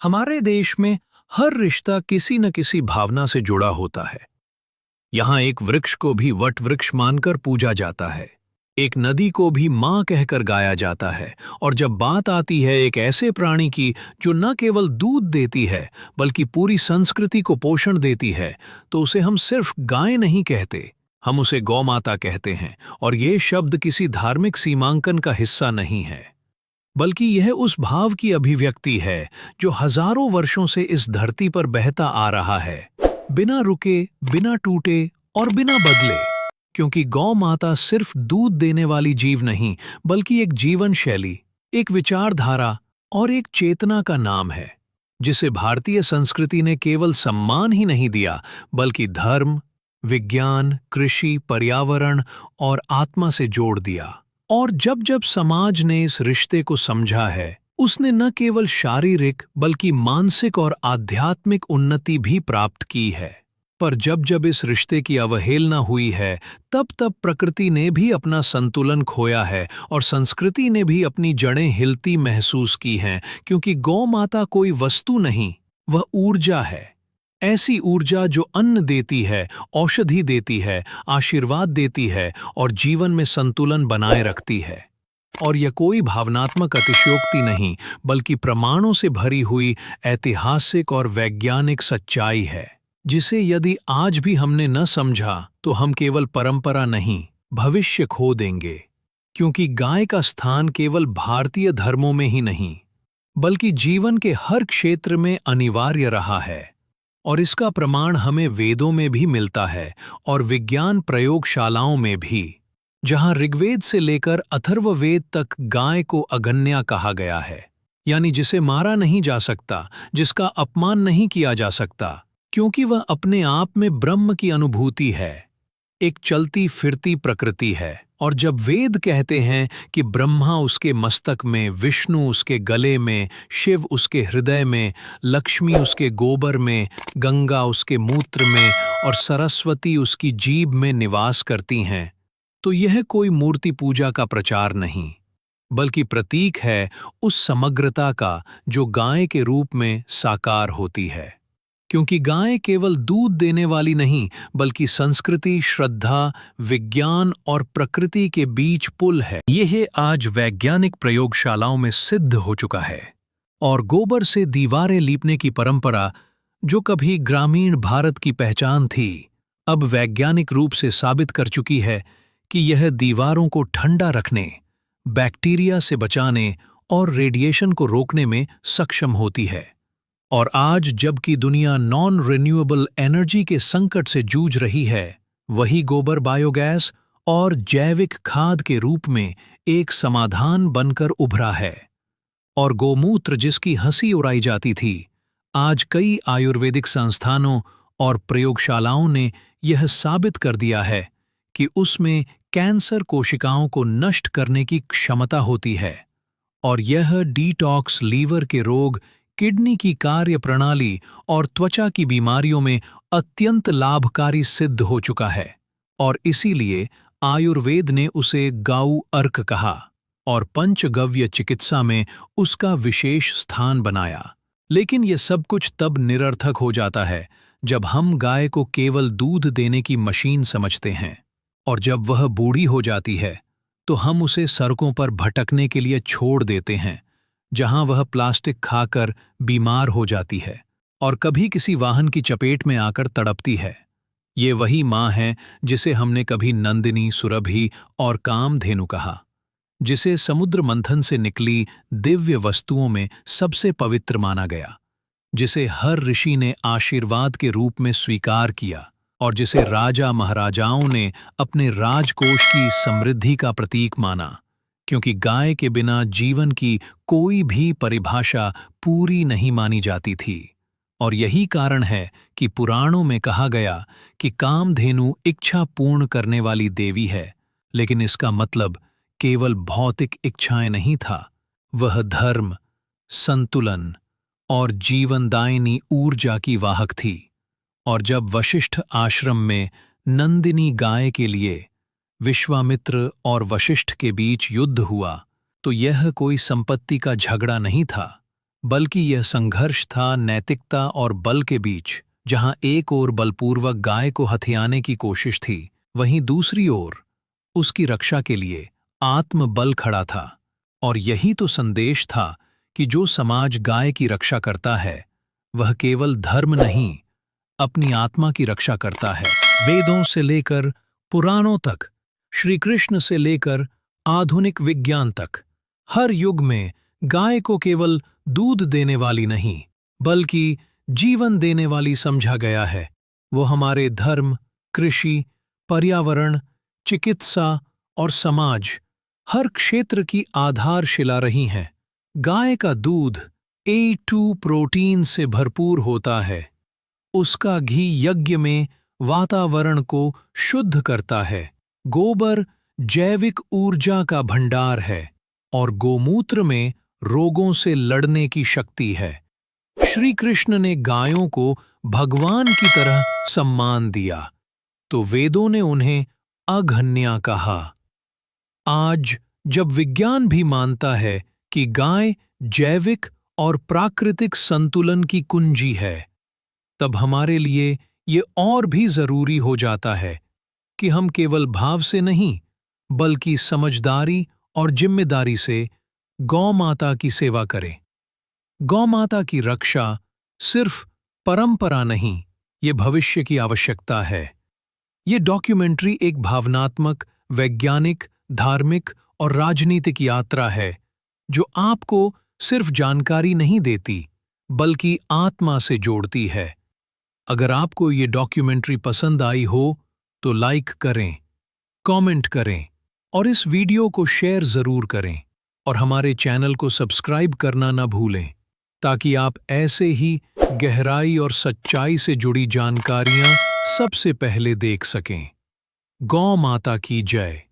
हमारे देश में हर रिश्ता किसी न किसी भावना से जुड़ा होता है। यहाँ एक वृक्ष को भी वट वृक्ष मानकर पूजा जाता है, एक नदी को भी माँ कहकर गाया जाता है, और जब बात आती है एक ऐसे प्राणी की जो न केवल दूध देती है बल्कि पूरी संस्कृति को पोषण देती है, तो उसे हम सिर्फ गाय नहीं कहते, हम उसे गौ माता कहते हैं। और ये शब्द किसी धार्मिक सीमांकन का हिस्सा नहीं है, बल्कि यह उस भाव की अभिव्यक्ति है जो हजारों वर्षों से इस धरती पर बहता आ रहा है, बिना रुके, बिना टूटे और बिना बदले। क्योंकि गौ माता सिर्फ दूध देने वाली जीव नहीं, बल्कि एक जीवन शैली, एक विचारधारा और एक चेतना का नाम है, जिसे भारतीय संस्कृति ने केवल सम्मान ही नहीं दिया, बल्कि धर्म, विज्ञान, कृषि, पर्यावरण और आत्मा से जोड़ दिया। और जब जब समाज ने इस रिश्ते को समझा है, उसने न केवल शारीरिक बल्कि मानसिक और आध्यात्मिक उन्नति भी प्राप्त की है। पर जब जब इस रिश्ते की अवहेलना हुई है, तब तब प्रकृति ने भी अपना संतुलन खोया है और संस्कृति ने भी अपनी जड़ें हिलती महसूस की हैं। क्योंकि गौ माता कोई वस्तु नहीं, वह ऊर्जा है, ऐसी ऊर्जा जो अन्न देती है, औषधि देती है, आशीर्वाद देती है और जीवन में संतुलन बनाए रखती है। और यह कोई भावनात्मक अतिशयोक्ति नहीं, बल्कि प्रमाणों से भरी हुई ऐतिहासिक और वैज्ञानिक सच्चाई है, जिसे यदि आज भी हमने न समझा तो हम केवल परंपरा नहीं, भविष्य खो देंगे। क्योंकि गाय का स्थान केवल भारतीय धर्मों में ही नहीं, बल्कि जीवन के हर क्षेत्र में अनिवार्य रहा है। और इसका प्रमाण हमें वेदों में भी मिलता है और विज्ञान प्रयोगशालाओं में भी, जहां ऋग्वेद से लेकर अथर्ववेद तक गाय को अगन्या कहा गया है, यानी जिसे मारा नहीं जा सकता, जिसका अपमान नहीं किया जा सकता, क्योंकि वह अपने आप में ब्रह्म की अनुभूति है, एक चलती फिरती प्रकृति है। और जब वेद कहते हैं कि ब्रह्मा उसके मस्तक में, विष्णु उसके गले में, शिव उसके हृदय में, लक्ष्मी उसके गोबर में, गंगा उसके मूत्र में और सरस्वती उसकी जीभ में निवास करती हैं, तो यह कोई मूर्ति पूजा का प्रचार नहीं, बल्कि प्रतीक है उस समग्रता का जो गाय के रूप में साकार होती है। क्योंकि गाय केवल दूध देने वाली नहीं, बल्कि संस्कृति, श्रद्धा, विज्ञान और प्रकृति के बीच पुल है। यह आज वैज्ञानिक प्रयोगशालाओं में सिद्ध हो चुका है। और गोबर से दीवारें लीपने की परंपरा, जो कभी ग्रामीण भारत की पहचान थी, अब वैज्ञानिक रूप से साबित कर चुकी है कि यह दीवारों को ठंडा रखने, बैक्टीरिया से बचाने और रेडिएशन को रोकने में सक्षम होती है। और आज जबकि दुनिया नॉन रिन्यूएबल एनर्जी के संकट से जूझ रही है, वही गोबर बायोगैस और जैविक खाद के रूप में एक समाधान बनकर उभरा है। और गोमूत्र जिसकी हंसी उड़ाई जाती थी, आज कई आयुर्वेदिक संस्थानों और प्रयोगशालाओं ने यह साबित कर दिया है कि उसमें कैंसर कोशिकाओं को नष्ट करने की क्षमता होती है। और यह डिटॉक्स लीवर के रोग, किडनी की कार्य प्रणाली और त्वचा की बीमारियों में अत्यंत लाभकारी सिद्ध हो चुका है। और इसीलिए आयुर्वेद ने उसे गाऊ अर्क कहा और पंचगव्य चिकित्सा में उसका विशेष स्थान बनाया। लेकिन यह सब कुछ तब निरर्थक हो जाता है जब हम गाय को केवल दूध देने की मशीन समझते हैं, और जब वह बूढ़ी हो जाती है तो हम उसे सड़कों पर भटकने के लिए छोड़ देते हैं, जहां वह प्लास्टिक खाकर बीमार हो जाती है और कभी किसी वाहन की चपेट में आकर तड़पती है। ये वही माँ है जिसे हमने कभी नंदिनी, सुरभि और कामधेनु कहा, जिसे समुद्र मंथन से निकली दिव्य वस्तुओं में सबसे पवित्र माना गया, जिसे हर ऋषि ने आशीर्वाद के रूप में स्वीकार किया और जिसे राजा महाराजाओं ने अपने राजकोष की समृद्धि का प्रतीक माना। क्योंकि गाय के बिना जीवन की कोई भी परिभाषा पूरी नहीं मानी जाती थी। और यही कारण है कि पुराणों में कहा गया कि कामधेनु इच्छा पूर्ण करने वाली देवी है, लेकिन इसका मतलब केवल भौतिक इच्छाएं नहीं था, वह धर्म, संतुलन और जीवनदायिनी ऊर्जा की वाहक थी। और जब वशिष्ठ आश्रम में नंदिनी गाय के लिए विश्वामित्र और वशिष्ठ के बीच युद्ध हुआ, तो यह कोई संपत्ति का झगड़ा नहीं था, बल्कि यह संघर्ष था नैतिकता और बल के बीच। जहां एक ओर बलपूर्वक गाय को हथियाने की कोशिश थी, वहीं दूसरी ओर उसकी रक्षा के लिए आत्मबल खड़ा था। और यही तो संदेश था कि जो समाज गाय की रक्षा करता है, वह केवल धर्म नहीं, अपनी आत्मा की रक्षा करता है। वेदों से लेकर पुराणों तक, श्री कृष्ण से लेकर आधुनिक विज्ञान तक, हर युग में गाय को केवल दूध देने वाली नहीं, बल्कि जीवन देने वाली समझा गया है। वो हमारे धर्म, कृषि, पर्यावरण, चिकित्सा और समाज, हर क्षेत्र की आधारशिला रही हैं। गाय का दूध A2 प्रोटीन से भरपूर होता है। उसका घी यज्ञ में वातावरण को शुद्ध करता है। गोबर जैविक ऊर्जा का भंडार है और गोमूत्र में रोगों से लड़ने की शक्ति है। श्री कृष्ण ने गायों को भगवान की तरह सम्मान दिया, तो वेदों ने उन्हें अघन्या कहा। आज जब विज्ञान भी मानता है कि गाय जैविक और प्राकृतिक संतुलन की कुंजी है, तब हमारे लिए ये और भी जरूरी हो जाता है कि हम केवल भाव से नहीं, बल्कि समझदारी और जिम्मेदारी से गौ माता की सेवा करें। गौ माता की रक्षा सिर्फ परंपरा नहीं, ये भविष्य की आवश्यकता है। ये डॉक्यूमेंट्री एक भावनात्मक, वैज्ञानिक, धार्मिक और राजनीतिक यात्रा है, जो आपको सिर्फ जानकारी नहीं देती, बल्कि आत्मा से जोड़ती है। अगर आपको ये डॉक्यूमेंट्री पसंद आई हो, तो लाइक करें, कमेंट करें और इस वीडियो को शेयर जरूर करें। और हमारे चैनल को सब्सक्राइब करना न भूलें, ताकि आप ऐसे ही गहराई और सच्चाई से जुड़ी जानकारियां सबसे पहले देख सकें। गौ माता की जय।